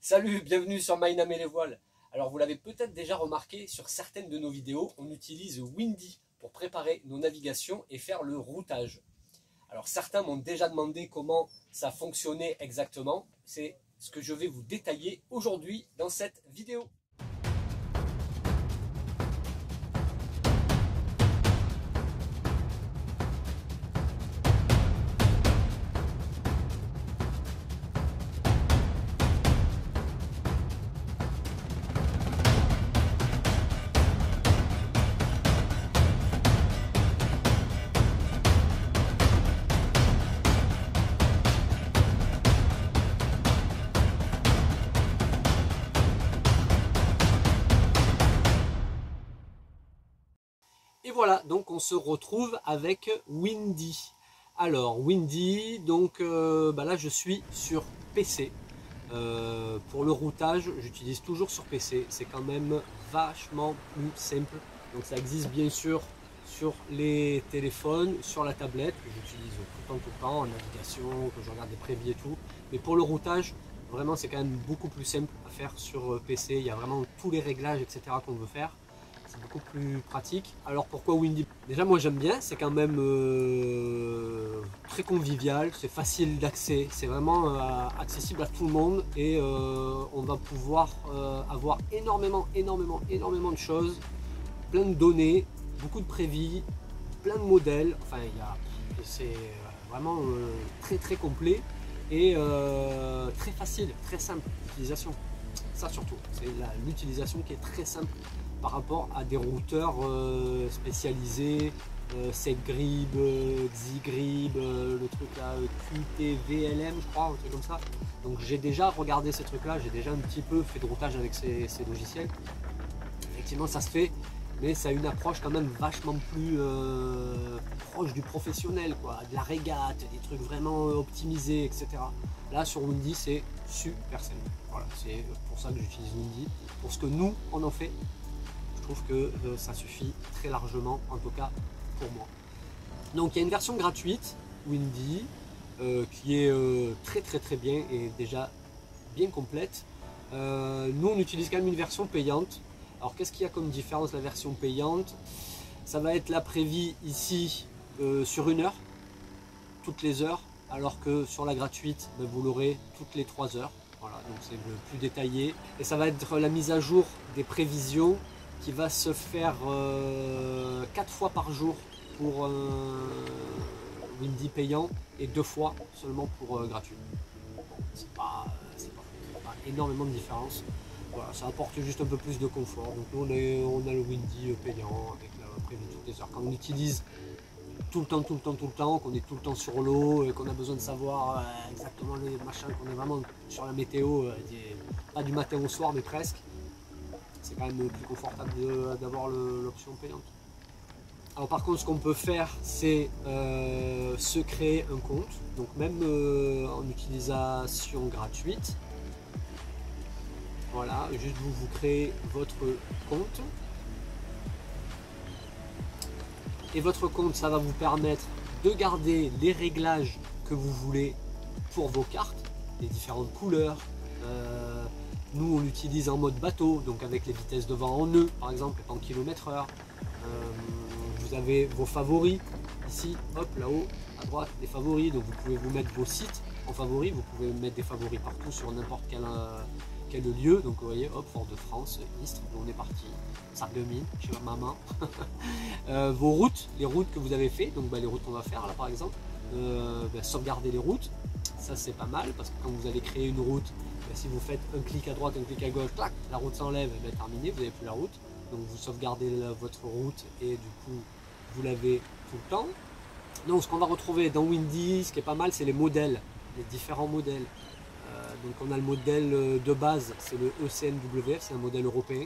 Salut, bienvenue sur My Name et les voiles. Alors vous l'avez peut-être déjà remarqué, sur certaines de nos vidéos, on utilise Windy pour préparer nos navigations et faire le routage. Alors certains m'ont déjà demandé comment ça fonctionnait exactement. C'est ce que je vais vous détailler aujourd'hui dans cette vidéo. Et voilà, donc on se retrouve avec Windy. Alors Windy, donc là je suis sur PC. Pour le routage, j'utilise toujours sur PC. C'est quand même vachement plus simple. Donc ça existe bien sûr sur les téléphones, sur la tablette, que j'utilise tout le temps, en navigation, que je regarde des prévis et tout. Mais pour le routage, vraiment c'est quand même beaucoup plus simple à faire sur PC. Il y a vraiment tous les réglages, etc. qu'on veut faire. C'est beaucoup plus pratique. Alors pourquoi Windy? Déjà moi j'aime bien, c'est quand même très convivial, c'est facile d'accès, c'est vraiment accessible à tout le monde et on va pouvoir avoir énormément de choses, plein de données, beaucoup de prévis, plein de modèles, enfin c'est vraiment très complet et très facile, très simple d'utilisation. Ça surtout, c'est l'utilisation qui est très simple par rapport à des routeurs spécialisés, SafeGrib, Xigrib, le truc là, QTVLM je crois, un truc comme ça. Donc j'ai déjà regardé ces trucs là, j'ai déjà un petit peu fait de routage avec ces logiciels. Effectivement ça se fait, mais ça a une approche quand même vachement plus proche du professionnel, quoi, de la régate, des trucs vraiment optimisés, etc. Là sur Windy c'est super simple. Voilà, c'est pour ça que j'utilise Windy, pour ce que nous on en fait. Je trouve que ça suffit très largement, en tout cas pour moi. Donc il y a une version gratuite Windy qui est très bien et déjà bien complète. Nous on utilise quand même une version payante. Alors qu'est-ce qu'il y a comme différence? La version payante, ça va être la prévie ici sur 1 heure, toutes les heures, alors que sur la gratuite vous l'aurez toutes les 3 heures. Voilà, donc c'est le plus détaillé. Et ça va être la mise à jour des prévisions qui va se faire 4 fois par jour pour Windy payant et 2 fois seulement pour gratuit. C'est pas énormément de différence. Voilà, ça apporte juste un peu plus de confort. Donc nous on a le Windy payant avec la prévue toutes les heures. Quand on utilise tout le temps, qu'on est tout le temps sur l'eau et qu'on a besoin de savoir exactement les machins, qu'on est vraiment sur la météo, pas du matin au soir mais presque, c'est quand même plus confortable d'avoir l'option payante. Alors par contre ce qu'on peut faire c'est se créer un compte, donc même en utilisation gratuite. Voilà, juste vous créez votre compte. Et votre compte, ça va vous permettre de garder les réglages que vous voulez pour vos cartes, les différentes couleurs. Nous, on l'utilise en mode bateau, donc avec les vitesses de vent en nœud, par exemple, en km/h. Vous avez vos favoris, ici, hop, là-haut, à droite, les favoris. Donc vous pouvez vous mettre vos sites en favoris, vous pouvez mettre des favoris partout sur n'importe quel lieu. Donc vous voyez, hop, Fort-de-France, Istres, on est parti. Sarreguemines, chez ma maman. Vos routes, les routes que vous avez fait, donc les routes qu'on va faire là par exemple, sauvegarder les routes, ça c'est pas mal parce que quand vous allez créer une route, si vous faites un clic à droite, un clic à gauche, clac, la route s'enlève, terminé, vous n'avez plus la route, donc vous sauvegardez votre route et du coup vous l'avez tout le temps. Donc ce qu'on va retrouver dans Windy, ce qui est pas mal, c'est les modèles, les différents modèles. Donc on a le modèle de base, c'est le ECNWF, c'est un modèle européen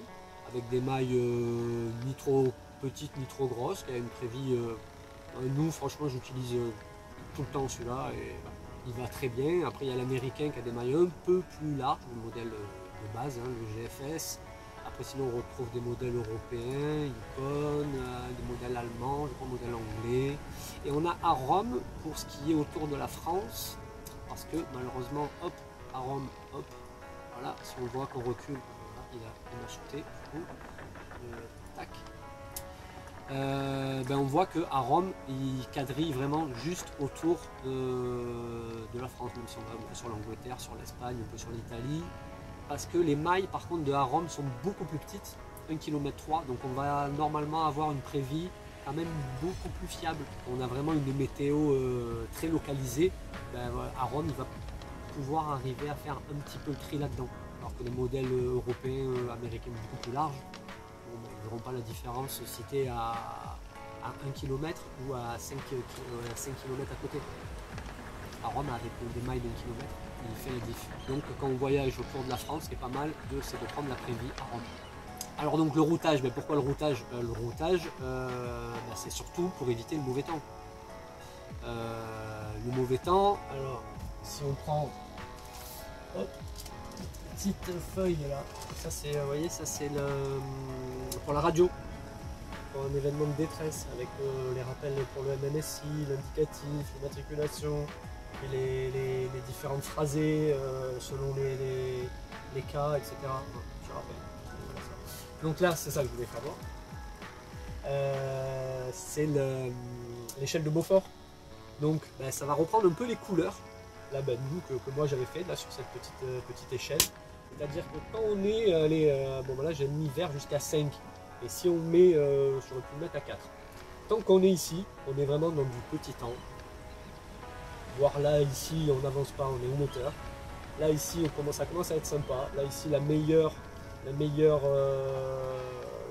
avec des mailles ni trop petites ni trop grosses, qui a une prévie. Nous franchement j'utilise tout le temps celui-là et il va très bien. Après il y a l'américain qui a des mailles un peu plus larges, le modèle de base, hein, le GFS. Après sinon on retrouve des modèles européens, Icon, des modèles allemands, je crois modèle anglais. Et on a Arom pour ce qui est autour de la France, parce que malheureusement hop, Arom, hop, voilà, si on voit qu'on recule, voilà, il m'a sauté du coup. Tac. On voit qu'à Rome, il quadrille vraiment juste autour de la France, même si on va un peu sur l'Angleterre, sur l'Espagne, un peu sur l'Italie. Parce que les mailles, par contre, de Rome sont beaucoup plus petites, 1,3 km, donc on va normalement avoir une prévie quand même beaucoup plus fiable. On a vraiment une météo très localisée. À Rome, il va pouvoir arriver à faire un petit peu le tri là-dedans. Alors que les modèles européens, américains beaucoup plus larges, bon, ils n'auront pas la différence si tu es à 1 km ou à 5 km à côté. À Rome, avec des mailles d'1 km, il fait la diff. Donc quand on voyage autour de la France, ce qui est pas mal, c'est de prendre la prévie à Rome. Alors donc le routage, pourquoi le routage? Le routage, c'est surtout pour éviter le mauvais temps. Le mauvais temps, alors si on prend hop, petite feuille là, ça c'est, vous voyez, ça c'est pour la radio, pour un événement de détresse avec les rappels pour le MNSI, l'indicatif, l'immatriculation, et les différentes phrasées selon les cas, etc. Je rappelle. Donc là, c'est ça que je voulais faire voir. C'est l'échelle de Beaufort. Donc ça va reprendre un peu les couleurs là, nous, que moi j'avais fait là sur cette petite échelle. C'est-à-dire que quand on est là j'ai mis vert jusqu'à 5. Et si on met, j'aurais pu le mettre à 4. Tant qu'on est ici, on est vraiment dans du petit temps. Voire là, ici, on n'avance pas, on est au moteur. Là, ici, ça commence à être sympa. Là, ici, la meilleure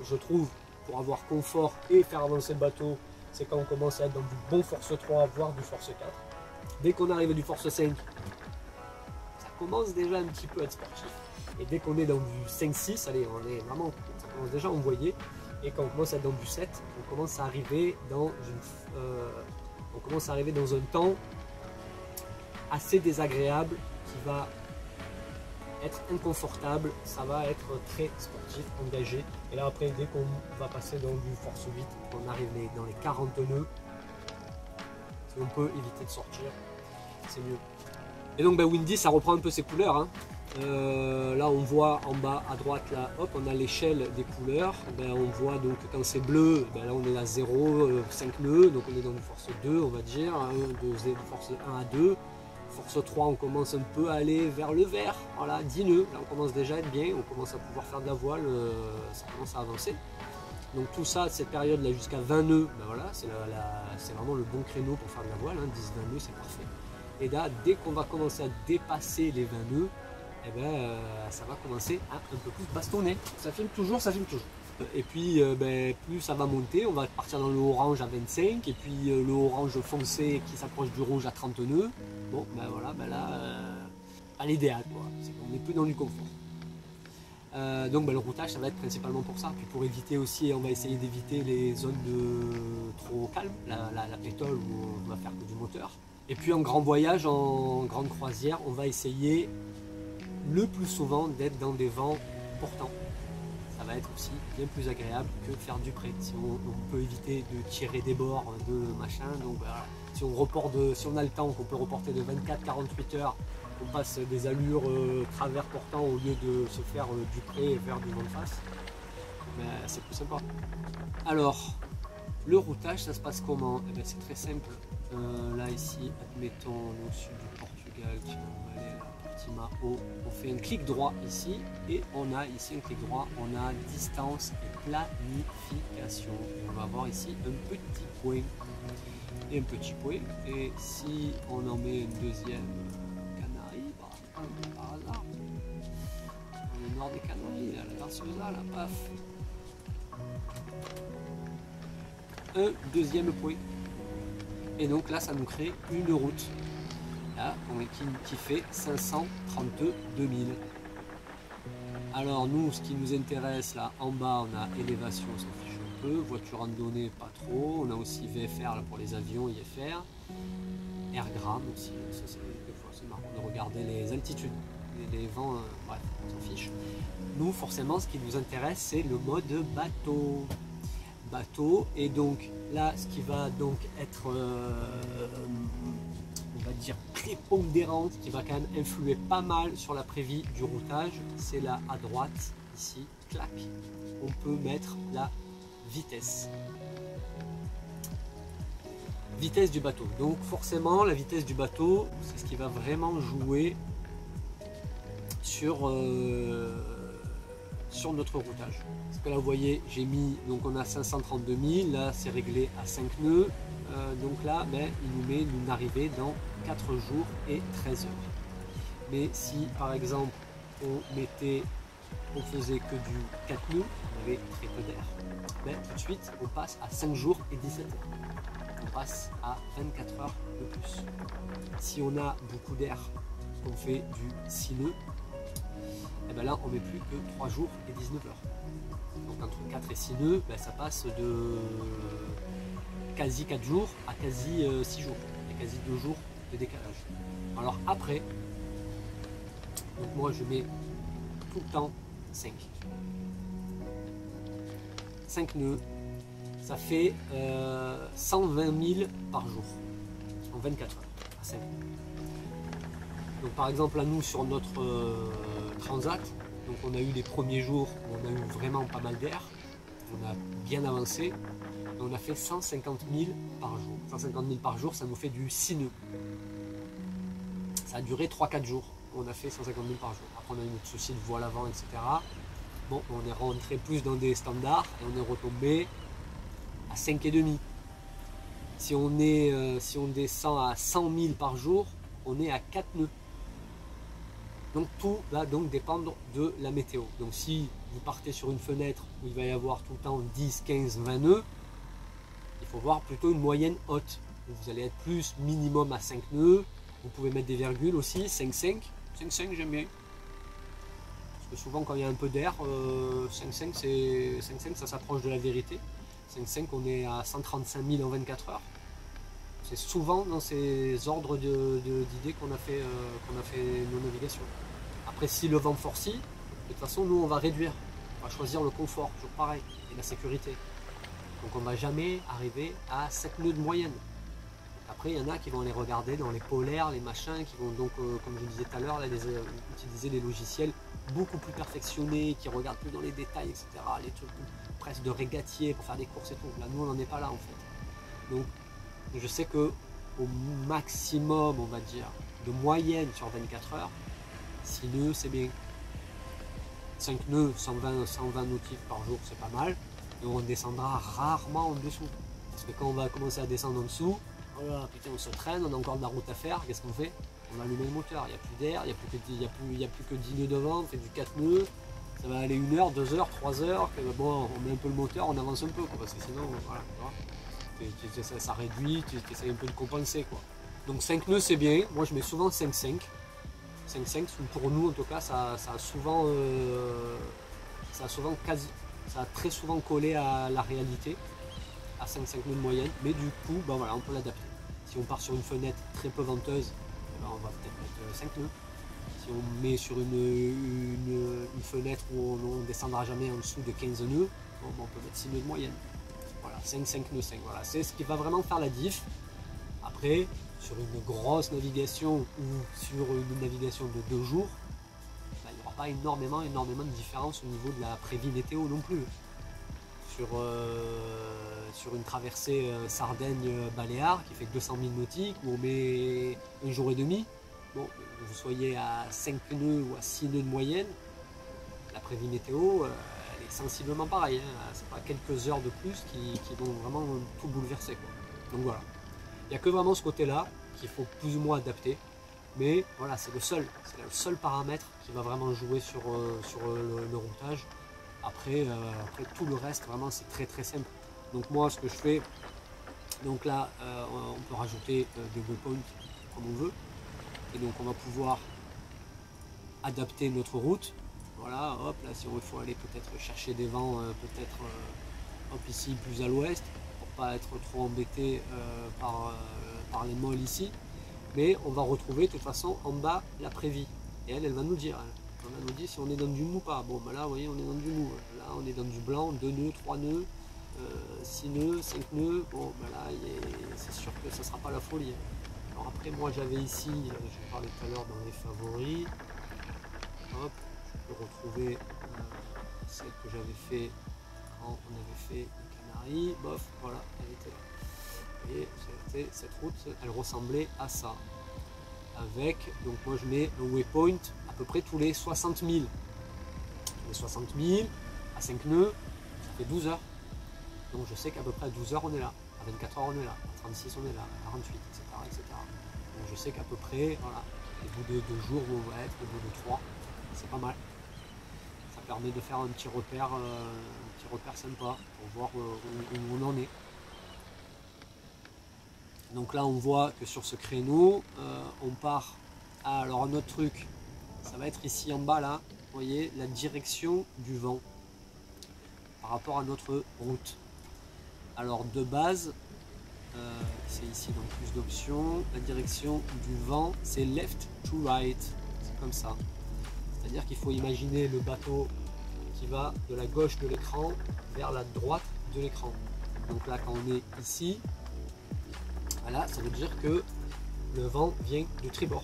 je trouve, pour avoir confort et faire avancer le bateau, c'est quand on commence à être dans du bon force 3, voire du force 4. Dès qu'on arrive à du force 5, ça commence déjà un petit peu à être sportif. Et dès qu'on est dans du 5-6, allez, ça commence déjà à envoyer. Et quand on commence à être dans du 7, on commence à arriver dans un temps assez désagréable qui va être inconfortable, ça va être très sportif, engagé. Et là après, dès qu'on va passer dans du force 8, on arrive dans les 40 nœuds, si on peut éviter de sortir, c'est mieux. Et donc Windy, ça reprend un peu ses couleurs, hein. Là on voit en bas à droite, là hop, on a l'échelle des couleurs. On voit donc quand c'est bleu, là on est à 0, 5 nœuds, donc on est dans du force 2 on va dire, de force 1 à 2. Force 3 on commence un peu à aller vers le vert, voilà, 10 nœuds, là on commence déjà à être bien, on commence à pouvoir faire de la voile, ça commence à avancer. Donc tout ça, cette période là jusqu'à 20 nœuds, voilà, c'est vraiment le bon créneau pour faire de la voile, hein, 10-20 nœuds c'est parfait. Et là, dès qu'on va commencer à dépasser les 20 nœuds, ça va commencer à un peu plus bastonner. Ça filme toujours, ça filme toujours. Et puis plus ça va monter, on va partir dans le orange à 25 et puis le orange foncé qui s'approche du rouge à 30 nœuds. Bon voilà, là, à l'idéal quoi, c'est qu'on n'est plus dans du confort. Donc le routage ça va être principalement pour ça. Puis pour éviter aussi, on va essayer d'éviter les zones de trop calme, la pétole où on va faire que du moteur. Et puis en grand voyage, en grande croisière, on va essayer le plus souvent d'être dans des vents portants. Ça va être aussi bien plus agréable que de faire du près. Si on peut éviter de tirer des bords, de machin, donc voilà. Si on a le temps, qu'on peut reporter de 24-48 heures, on passe des allures travers portant au lieu de se faire du près vers du vent de face, c'est plus sympa. Alors, le routage, ça se passe comment? C'est très simple. Là ici, admettons, au sud du Portugal, qui va aller là. On fait un clic droit ici et on a ici un clic droit, on a distance et planification. Et on va avoir ici un petit point et un petit point. Et si on en met une deuxième Canaries, par hasard, dans le nord des Canaries, là, la Garciosa, là, paf, un deuxième point. Et donc là, ça nous crée une route. Là, qui fait 532 000. Alors nous, ce qui nous intéresse là, en bas, on a élévation, on s'en fiche un peu, voiture randonnée, pas trop, on a aussi VFR là, pour les avions, IFR, airgram aussi, ça c'est marrant de regarder les altitudes, les vents, bref, on s'en fiche. Nous, forcément, ce qui nous intéresse, c'est le mode bateau, et donc là, ce qui va donc être on va dire prépondérante, qui va quand même influer pas mal sur la prévie du routage, c'est là à droite, ici, clac, on peut mettre la vitesse. Vitesse du bateau. Donc forcément, la vitesse du bateau, c'est ce qui va vraiment jouer sur notre routage. Parce que là, vous voyez, j'ai mis, donc on a 532 000, là c'est réglé à 5 nœuds. Donc là, ben, il nous met une arrivée dans 4 jours et 13 heures. Mais si par exemple on faisait que du 4 nœuds, on avait très peu d'air, ben, tout de suite on passe à 5 jours et 17 heures. On passe à 24 heures de plus. Si on a beaucoup d'air, qu'on fait du 6 nœuds, et ben là on met plus que 3 jours et 19 heures. Donc entre 4 et 6 nœuds, ben, ça passe de quasi 4 jours à quasi 6 jours. Il y a quasi 2 jours de décalage. Alors après, donc moi je mets tout le temps 5. 5 nœuds, ça fait 120 000 par jour, en 24 heures, à 5. Donc par exemple là nous sur notre transat, donc on a eu les premiers jours où on a eu vraiment pas mal d'air, on a bien avancé, et on a fait 150 000 par jour. 150 000 par jour, ça nous fait du 6 nœuds. Ça a duré 3-4 jours, on a fait 150 000 par jour. Après on a eu notre souci de voile avant, etc. Bon, on est rentré plus dans des standards et on est retombé à 5,5. Si on descend à 100 000 par jour, on est à 4 nœuds. Donc tout va donc dépendre de la météo. Donc si vous partez sur une fenêtre où il va y avoir tout le temps 10, 15, 20 nœuds, il faut voir plutôt une moyenne haute. Vous allez être plus minimum à 5 nœuds. Vous pouvez mettre des virgules aussi, 5,5. 5,5 j'aime bien. Parce que souvent quand il y a un peu d'air, 5,5 ça s'approche de la vérité. 5,5 on est à 135 000 en 24 heures. C'est souvent dans ces ordres d'idées qu'on a fait nos navigations. Après, si le vent forcit, de toute façon, nous, on va réduire. On va choisir le confort, toujours pareil, et la sécurité. Donc, on ne va jamais arriver à 7 nœuds de moyenne. Après, il y en a qui vont aller regarder dans les polaires, les machins, qui vont donc, comme je disais tout à l'heure, utiliser des logiciels beaucoup plus perfectionnés, qui regardent plus dans les détails, etc. Les trucs presque de régatier pour faire des courses et tout. Là, nous, on n'en est pas là, en fait. Donc, je sais que au maximum, on va dire, de moyenne sur 24 heures, 6 nœuds, c'est bien. 5 nœuds, 120 nautifs par jour, c'est pas mal. Et on descendra rarement en dessous. Parce que quand on va commencer à descendre en dessous, oh là, putain, on se traîne, on a encore de la route à faire. Qu'est-ce qu'on fait? On va allumer le moteur. Il n'y a plus d'air, il n'y a plus que 10 nœuds devant, on fait du 4 nœuds. Ça va aller 1 heure, 2 heures, 3 heures. Bon, on met un peu le moteur, on avance un peu, quoi, parce que sinon, voilà. Ça réduit, tu essaies un peu de compenser, quoi. Donc 5 nœuds c'est bien, moi je mets souvent 5,5. 5,5 pour nous en tout cas ça a très souvent collé à la réalité, à 5 nœuds de moyenne, mais du coup ben voilà, on peut l'adapter. Si on part sur une fenêtre très peu venteuse, ben on va peut-être mettre 5 nœuds. Si on met sur une fenêtre où on ne descendra jamais en dessous de 15 nœuds, bon, on peut mettre 6 nœuds de moyenne. Voilà, 5 nœuds 5, voilà, c'est ce qui va vraiment faire la diff. Après, sur une grosse navigation ou sur une navigation de 2 jours, ben, il n'y aura pas énormément de différence au niveau de la prévie météo non plus. Sur une traversée Sardaigne-Baléares qui fait 200 000 nautiques, où on met 1 jour et demi, bon, que vous soyez à 5 nœuds ou à 6 nœuds de moyenne, la prévie météo, elle est sensiblement pareille. Hein. C'est pas quelques heures de plus qui vont vraiment tout bouleverser, quoi. Donc voilà. Il n'y a que vraiment ce côté-là qu'il faut plus ou moins adapter. Mais voilà, c'est le seul paramètre qui va vraiment jouer sur le routage. Après, tout le reste, vraiment, c'est très très simple. Donc moi, ce que je fais, donc là, on peut rajouter des waypoints comme on veut. Et donc on va pouvoir adapter notre route. Voilà, hop, là, si il faut aller peut-être chercher des vents, hop, ici, plus à l'ouest, pour pas être trop embêté par les molles ici. Mais on va retrouver de toute façon en bas la prévie. Et elle va nous dire. On va nous dire si on est dans du mou ou pas. Bon, ben là, vous voyez, on est dans du mou. Là, on est dans du blanc, 2 nœuds, 3 nœuds, 6 nœuds, 5 nœuds. Bon, ben là, c'est sûr que ça ne sera pas la folie. Alors après moi j'avais ici, je parlais tout à l'heure dans les favoris, hop, je peux retrouver celle que j'avais fait quand on avait fait les Canaries, bof, voilà, elle était là. Et c'était cette route, elle ressemblait à ça. Avec, donc moi je mets un waypoint à peu près tous les 60 000. Les 60 000 à 5 nœuds, ça fait 12 heures. Donc je sais qu'à peu près à 12 heures on est là, à 24 heures on est là, à 36 on est là, à 48, etc. etc. Donc je sais qu'à peu près, voilà, au bout de 2 jours où on va être, au bout de 3, c'est pas mal. Ça permet de faire un petit repère sympa pour voir où on en est. Donc là on voit que sur ce créneau, on part. Ah, alors un autre truc, ça va être ici en bas là, vous voyez la direction du vent par rapport à notre route. Alors de base, c'est ici dans plus d'options, la direction du vent c'est left to right, c'est comme ça. C'est-à-dire qu'il faut imaginer le bateau qui va de la gauche de l'écran vers la droite de l'écran. Donc là quand on est ici, voilà, ça veut dire que le vent vient du tribord.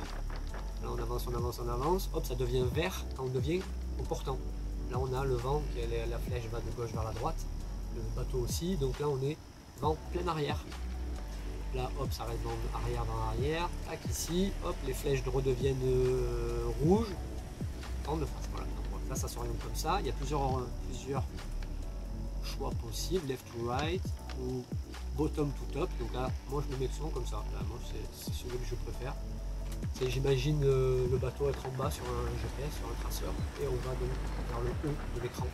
Là on avance, on avance, on avance, hop, ça devient vert quand on devient au portant. Là on a le vent, la flèche va de gauche vers la droite, le bateau aussi, donc là on est vent plein arrière. Là hop, ça reste vent arrière, tac ici, hop, les flèches redeviennent rouges, vent de face, voilà. Donc là ça s'oriente comme ça, il y a plusieurs choix possibles, left to right ou bottom to top. Donc là moi je me mets souvent comme ça, là, moi c'est celui que je préfère. J'imagine le bateau être en bas sur un GPS, sur un traceur, et on va donc vers le haut de l'écran.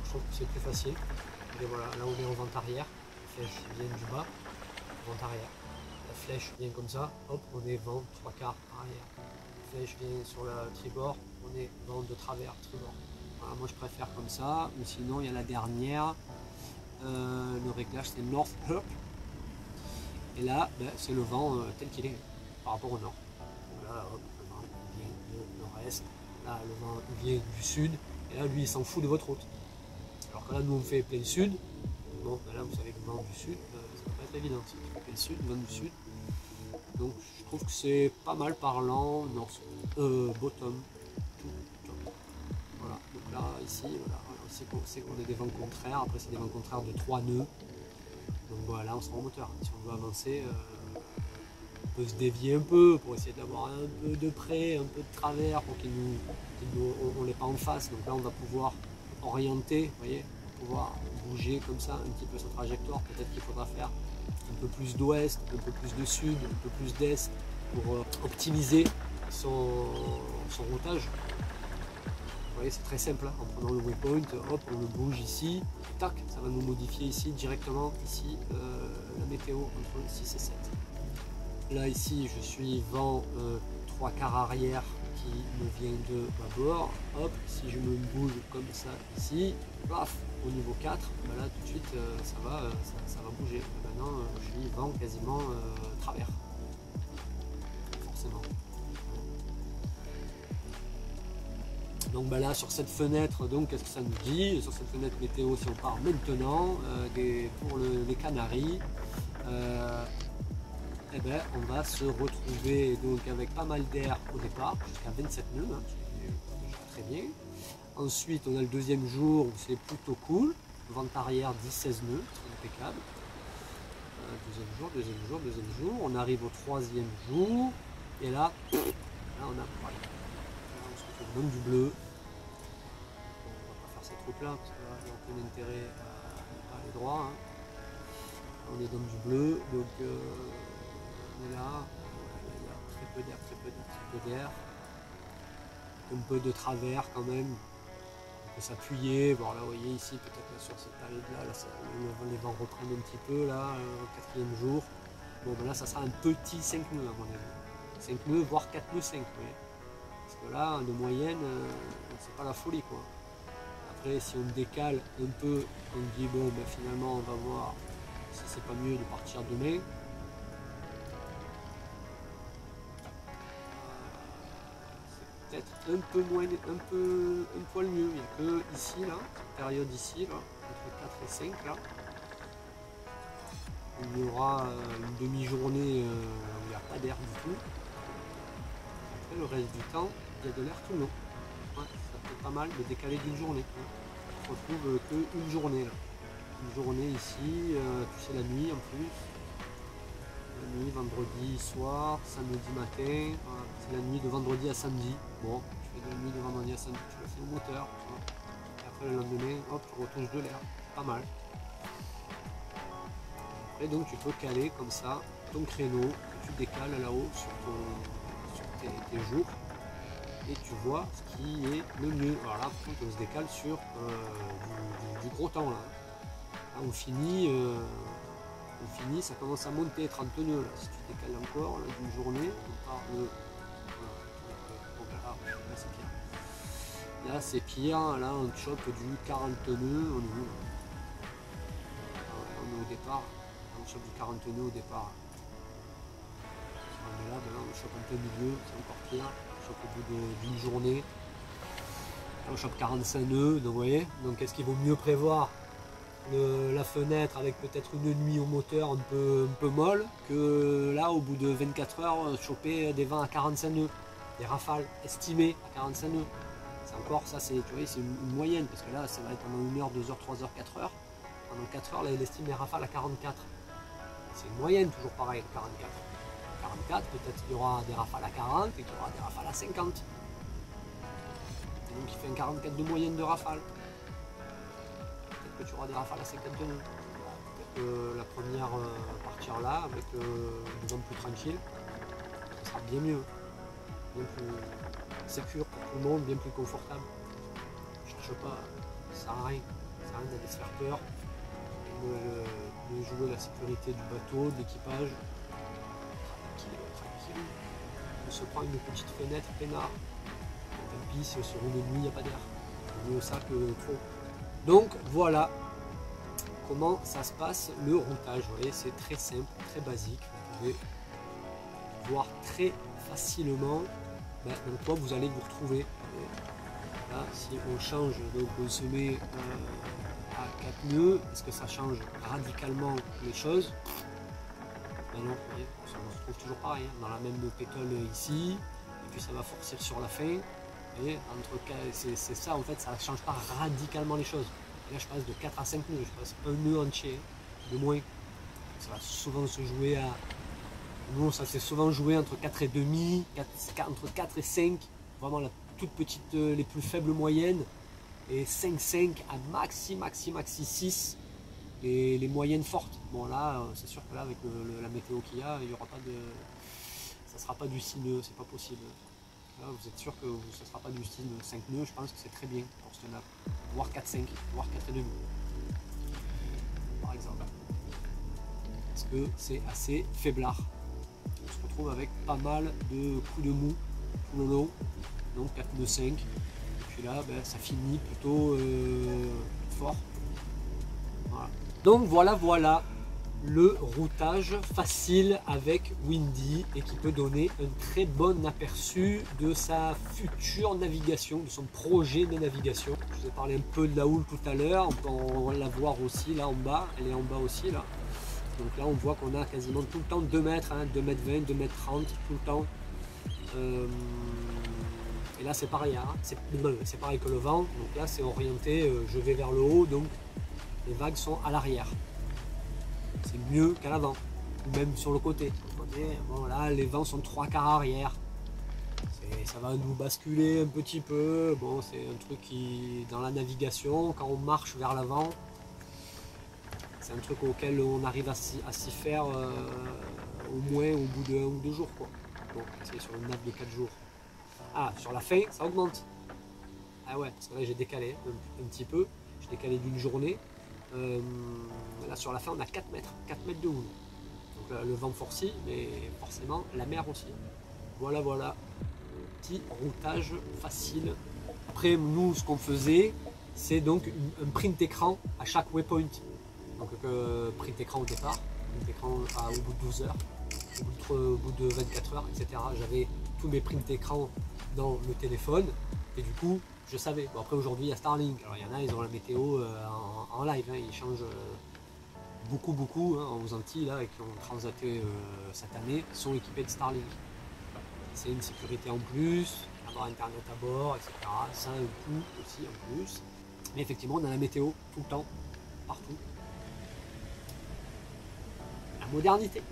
Je trouve que c'est plus facile. Et voilà, là on est en vente arrière, la flèche vient du bas, vente arrière. La flèche vient comme ça, hop, on est vent 3/4 arrière. La flèche vient sur la tribord, on est vent de travers, tribord. Voilà, moi je préfère comme ça, ou sinon il y a la dernière, le réglage c'est North Up. Et là, ben, c'est le vent tel qu'il est par rapport au nord. Là, hop, le vent vient du nord-est, là le vent vient du sud, et là lui il s'en fout de votre route. Alors que là nous on fait plein sud, bon ben là vous savez que le vent du sud, ça va pas être évident, si on fait plein sud, vent du sud. Donc je trouve que c'est pas mal parlant, bottom to top. Voilà, donc là ici, voilà, on sait qu'on a des vents contraires, après c'est des vents contraires de 3 nœuds. Donc voilà, on sera en moteur. Si on veut avancer, on peut se dévier un peu pour essayer d'avoir un peu de près, un peu de travers pour on n'est pas en face. Donc là, on va pouvoir orienter, vous voyez, pouvoir bouger comme ça un petit peu sa trajectoire. Peut-être qu'il faudra faire un peu plus d'ouest, un peu plus de sud, un peu plus d'est pour optimiser son routage. Vous voyez, c'est très simple, hein. En prenant le waypoint, hop, on le bouge ici, tac, ça va nous modifier ici directement, ici, la météo entre 6 et 7. Là, ici, je suis vent 3/4 arrière qui me vient de bâbord, hop, si je me bouge comme ça ici, paf, au niveau 4, ben là, tout de suite, ça va bouger. Et maintenant, je suis vent quasiment travers, forcément. Donc bah là sur cette fenêtre, donc qu'est-ce que ça nous dit? Sur cette fenêtre météo, si on part maintenant pour les Canaries, eh ben, on va se retrouver donc avec pas mal d'air au départ, jusqu'à 27 nœuds, hein, ce qui est déjà très bien. Ensuite on a le deuxième jour où c'est plutôt cool, vente arrière 10-16 nœuds, c'est impeccable. Deuxième jour, on arrive au troisième jour, et là on a pareil. On se retrouve même du bleu. On va pas faire cette route là parce que là il n'y a aucun intérêt à pas aller droit. Hein. On est dans du bleu, donc on est là, il y a très peu d'air, un peu de travers quand même. On peut s'appuyer, bon là vous voyez ici peut-être là, sur cette période là, les vents reprennent un petit peu là, quatrième jour. Bon ben là ça sera un petit 5 nœuds à mon avis. 5 nœuds voire 4 nœuds 5, vous voyez. Parce que là, de moyenne, c'est pas la folie quoi. Après, si on décale un peu, on dit bon, ben, finalement, on va voir si c'est pas mieux de partir demain. C'est peut-être un peu moins, un poil mieux. Il n'y a que ici, là, cette période ici, là, entre 4 et 5, là. Il y aura une demi-journée où il n'y a pas d'air du tout. Après le reste du temps, il y a de l'air tout le long. Ouais, ça fait pas mal de décaler d'une journée. On retrouve qu'une journée là. Une journée ici, tu sais la nuit en plus. La nuit, vendredi soir, samedi matin, voilà. C'est la nuit de vendredi à samedi. Bon, tu fais de la nuit de vendredi à samedi, tu le fais au moteur. Et après le lendemain, hop, tu retouches de l'air. Pas mal. Après donc tu peux caler comme ça ton créneau que tu décales là-haut sur tes jours. Et tu vois ce qui est le mieux. Alors là, par contre, on se décale sur du gros temps là. Là, on finit, ça commence à monter 30 nœuds là. Si tu décales encore d'une journée, on part de. Là c'est pire. Là c'est pire, là on chope du 40 nœuds, on est où là? On est au départ, on chope du 40 nœuds au départ. On est là, ben là on chope un peu au milieu, c'est encore pire. On chope au bout d'une journée. Là on chope 45 nœuds, donc vous voyez. Donc est-ce qu'il vaut mieux prévoir la fenêtre avec peut-être une nuit au moteur un peu molle que là au bout de 24 heures choper des vents à 45 nœuds, des rafales estimées à 45 nœuds. C'est encore ça, c'est une moyenne parce que là ça va être pendant 1 heure, 2 heures, 3 heures, 4 heures. Pendant 4 heures là il estime les rafales à 44. C'est une moyenne toujours pareil, 44. 44, peut-être qu'il y aura des rafales à 40 et qu'il y aura des rafales à 50. Et donc il fait un 44 de moyenne de rafales. Que tu auras des rafales à 50 nœuds. Peut-être que la première partir là avec du vent plus tranquille, ça sera bien mieux, bien plus sécure pour tout le monde, bien plus confortable. Je cherche pas, ça sert à rien, d'aller se faire peur, de jouer la sécurité du bateau, de l'équipage. Tranquille. On se prend une petite fenêtre peinard. Tant pis si sur une nuit il n'y a pas d'air. Mieux ça que trop. Donc voilà comment ça se passe le routage. Vous voyez, c'est très simple, très basique. Vous pouvez voir très facilement dans quoi vous allez vous retrouver. Et là, si on change, donc on se met à 4 nœuds, est-ce que ça change radicalement les choses? Ben non, vous voyez, on se retrouve toujours pareil, hein, dans la même pétole ici, et puis ça va forcir sur la fin. Et c'est ça en fait, ça ne change pas radicalement les choses. Et là je passe de 4 à 5 nœuds, je passe un nœud entier de moins. Ça va souvent se jouer à. Nous ça s'est souvent joué entre 4 et demi, entre 4 et 5, vraiment la toute petite, les plus faibles moyennes, et 5 à maxi 6, les moyennes fortes. Bon là c'est sûr que là avec la météo qu'il y a, il y aura pas de. Ça sera pas du 6 nœuds, c'est pas possible. Là, vous êtes sûr que ce ne sera pas du style 5 nœuds, je pense que c'est très bien pour ce nap, voire 4-5, voire 4,5 par exemple. Parce que c'est assez faiblard. On se retrouve avec pas mal de coups de mou tout le long, donc 4 nœuds 5. Et puis là, ben, ça finit plutôt fort. Voilà. Donc voilà le routage facile avec Windy et qui peut donner un très bon aperçu de sa future navigation, de son projet de navigation. Je vous ai parlé un peu de la houle tout à l'heure, on va la voir aussi là en bas, elle est en bas aussi là. Donc là on voit qu'on a quasiment tout le temps 2 mètres, hein, 2 mètres 20, 2 mètres 30 tout le temps. Et là c'est pareil, hein, c'est pareil que le vent, donc là c'est orienté, je vais vers le haut, donc les vagues sont à l'arrière. C'est mieux qu'à l'avant, ou même sur le côté. Bon, là, les vents sont 3/4 arrière. Ça va nous basculer un petit peu. Bon, c'est un truc qui, dans la navigation, quand on marche vers l'avant, c'est un truc auquel on arrive à s'y faire au moins au bout de 1 ou 2 jours. Quoi. Bon, c'est sur une nappe de 4 jours. Ah, sur la fin, ça augmente. Ah ouais, parce que là, j'ai décalé un petit peu. J'ai décalé d'une journée. Là sur la fin on a 4 mètres de houle. Donc le vent forcit, mais forcément la mer aussi. Voilà, petit routage facile. Après nous ce qu'on faisait, c'est donc un print écran à chaque waypoint. Donc print écran au départ, print écran au bout de 12 heures, au bout de 24 heures, etc. J'avais tous mes print écran dans le téléphone et du coup je savais. Bon, après aujourd'hui il y a Starlink, alors il y en a, ils ont la météo en live, hein, ils changent beaucoup hein, aux Antilles là, et qui ont transaté cette année sont équipés de Starlink. C'est une sécurité en plus, avoir internet à bord, etc. Ça a un coût aussi en plus. Mais effectivement, on a la météo tout le temps, partout. La modernité.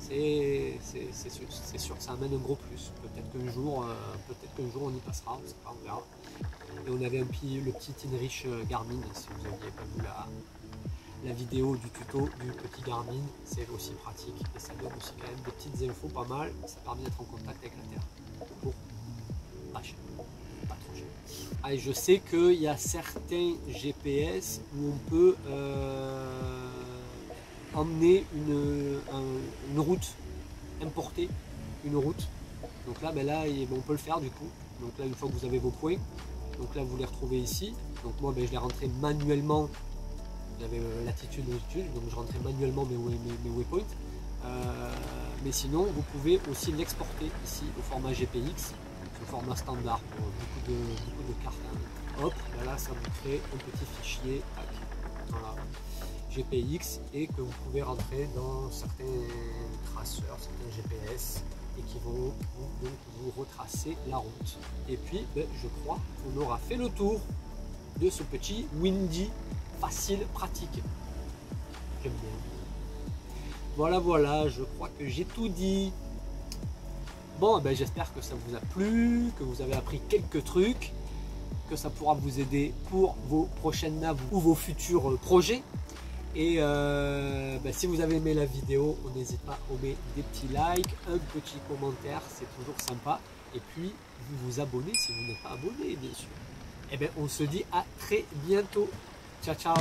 Et c'est sûr que ça amène un gros plus. Peut-être qu'un jour, on y passera, on sait pas, on verra. Et on avait le petit Inrich Garmin, si vous n'aviez pas vu la vidéo du tuto du petit Garmin, c'est aussi pratique et ça donne aussi quand même des petites infos pas mal, ça permet d'être en contact avec la Terre pour pas cher, pas trop cher. Ah, et je sais qu'il y a certains GPS où on peut emmener une route, importer une route, donc là, on peut le faire du coup. Donc là, une fois que vous avez vos points, donc là vous les retrouvez ici, donc moi je les rentré manuellement. Vous avez latitude, longitude, donc je rentrais manuellement mes waypoints. Mais sinon, vous pouvez aussi l'exporter ici au format GPX, au format standard pour beaucoup de cartes. Hein. Hop, là ça vous crée un petit fichier voilà, GPX et que vous pouvez rentrer dans certains traceurs, certains GPS et qui vont donc vous retracer la route. Et puis, je crois qu'on aura fait le tour de ce petit Windy facile, pratique. J'aime bien. Voilà, je crois que j'ai tout dit. Bon, j'espère que ça vous a plu, que vous avez appris quelques trucs, que ça pourra vous aider pour vos prochaines naves ou vos futurs projets. Et si vous avez aimé la vidéo, on n'hésite pas à mettre des petits likes, un petit commentaire, c'est toujours sympa. Et puis, vous vous abonnez si vous n'êtes pas abonné, bien sûr. Et on se dit à très bientôt. Ciao, ciao.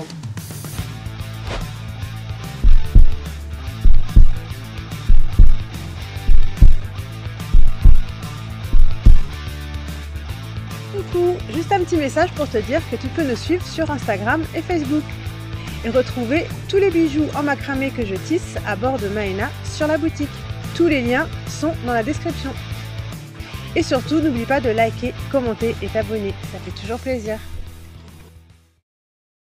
Coucou, juste un petit message pour te dire que tu peux nous suivre sur Instagram et Facebook et retrouver tous les bijoux en macramé que je tisse à bord de Maena sur la boutique. Tous les liens sont dans la description. Et surtout, n'oublie pas de liker, commenter et t'abonner, ça fait toujours plaisir.